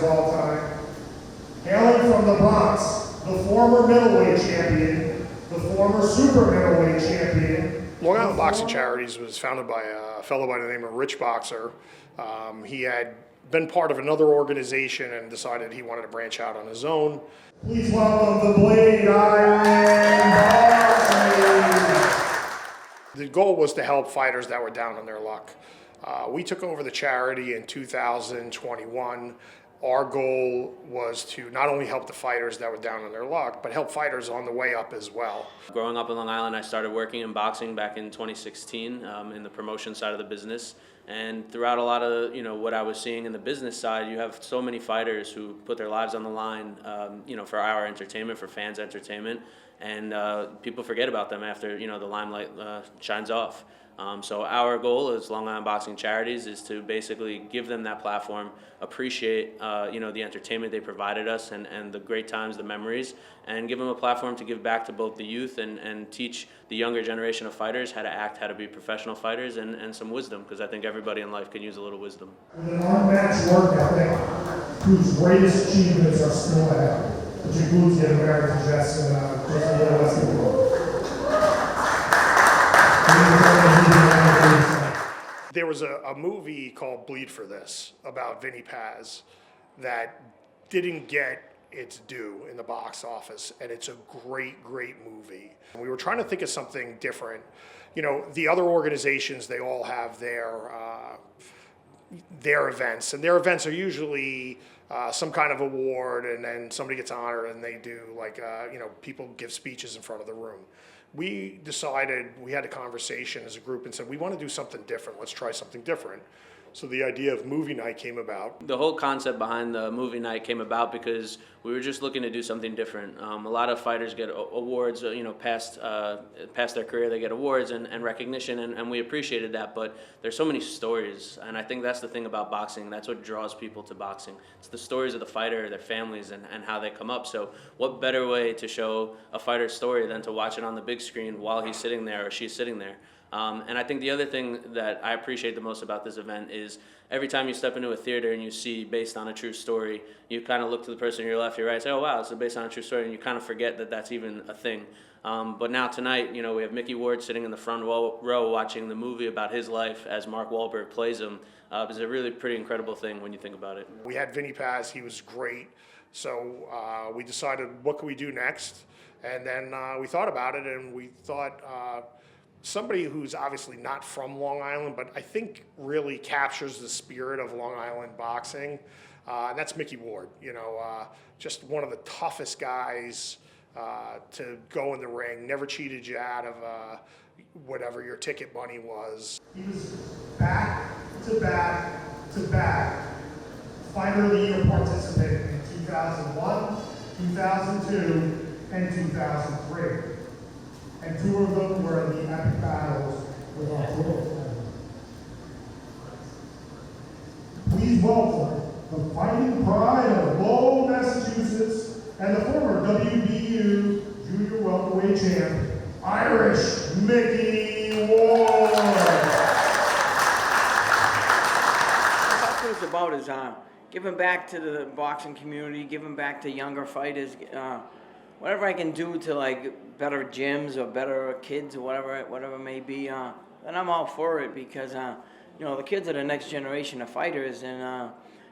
of all time. Hailing from the Bronx, the former middleweight champion, the former super middleweight champion. Long Island Boxing Charities was founded by a fellow by the name of Rich Boxer. He had been part of another organization and decided he wanted to branch out on his own. Please welcome the Blade Island Boxing. The goal was to help fighters that were down on their luck. We took over the charity in 2021. Our goal was to not only help the fighters that were down on their luck, but help fighters on the way up as well. Growing up in Long Island, I started working in boxing back in 2016 in the promotion side of the business. And throughout a lot of what I was seeing in the business side, you have so many fighters who put their lives on the line, for our entertainment, for fans' entertainment, and people forget about them after the limelight shines off. So our goal as Long Island Boxing Charities is to basically give them that platform, appreciate the entertainment they provided us and the great times, the memories, and give them a platform to give back to both the youth and teach the younger generation of fighters how to act, how to be professional fighters, and some wisdom, because I think everybody in life can use a little wisdom. With an unmatched work ethic, whose greatest achievements are still ahead, which includes the American Jets and the Western world. There was a movie called Bleed for This about Vinny Paz that didn't get its due in the box office, and it's a great, great movie. We were trying to think of something different. The other organizations, they all have their events, and their events are usually some kind of award, and then somebody gets honored, and they do people give speeches in front of the room. We decided, we had a conversation as a group and said, we want to do something different. Let's try something different. So the idea of movie night came about. The whole concept behind the movie night came about because we were just looking to do something different. A lot of fighters get awards, past their career, they get awards and recognition, and we appreciated that, but there's so many stories, and I think that's the thing about boxing. That's what draws people to boxing. It's the stories of the fighter, their families, and how they come up. So what better way to show a fighter's story than to watch it on the big screen while he's sitting there or she's sitting there? And I think the other thing that I appreciate the most about this event is every time you step into a theater and you see based on a true story, you kind of look to the person on your left, your right, say, oh wow, it's based on a true story, and you kind of forget that that's even a thing. But now tonight, we have Micky Ward sitting in the front row watching the movie about his life as Mark Wahlberg plays him. It's a really pretty incredible thing when you think about it. We had Vinny Paz, he was great. So we decided, what can we do next? And then we thought about it, and we thought, somebody who's obviously not from Long Island, but I think really captures the spirit of Long Island boxing, and that's Micky Ward. Just one of the toughest guys to go in the ring, never cheated you out of whatever your ticket money was. He was back to back to back Fighter of the Year participant in 2001, 2002, and 2003. And two of them were in the epic battles with our world. Please welcome the fighting pride of Lowell, Massachusetts, and the former WBU junior welterweight champ, Irish Micky Ward. That's what it's about, is giving back to the boxing community, giving back to younger fighters, whatever I can do to better gyms or better kids or whatever it may be, and I'm all for it, because the kids are the next generation of fighters, and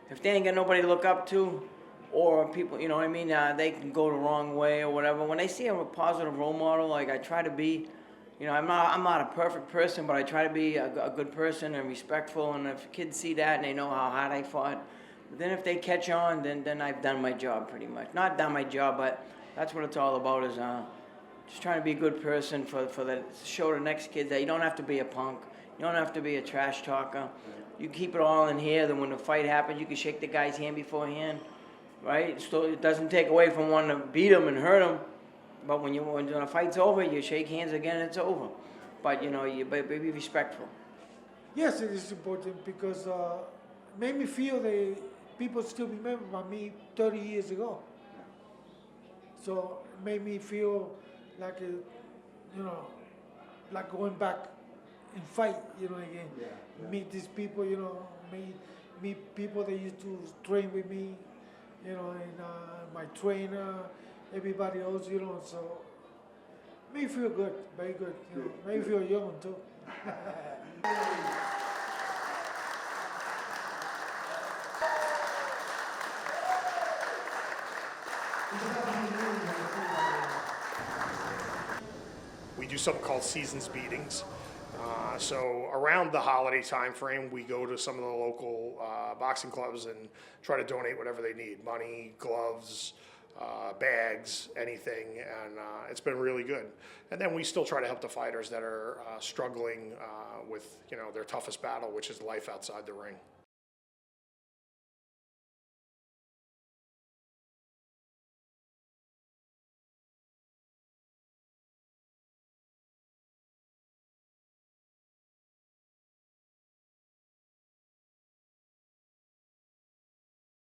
if they ain't got nobody to look up to, or people, they can go the wrong way or whatever. When they see a positive role model, I try to be, I'm not a perfect person, but I try to be a good person and respectful, and if kids see that and they know how hard I fought, then if they catch on, then I've done my job pretty much. Not done my job, but that's what it's all about, is just trying to be a good person for the show the next kids that you don't have to be a punk. You don't have to be a trash talker. You keep it all in here, then when the fight happens, you can shake the guy's hand beforehand, right? So it doesn't take away from wanting to beat him and hurt him, but when the fight's over, you shake hands again, it's over. But, you be respectful. Yes, it is important, because it made me feel that people still remember me 30 years ago. So it made me feel like like going back and fight, again. Yeah. Meet these people, meet people that used to train with me, you know, and my trainer, everybody else, you know, so made me feel good, very good, you know, made me feel young too. We do something called seasons meetings. So around the holiday time frame, we go to some of the local boxing clubs and try to donate whatever they need: money, gloves, bags, anything. And it's been really good. And then we still try to help the fighters that are struggling with, you know, their toughest battle, which is life outside the ring.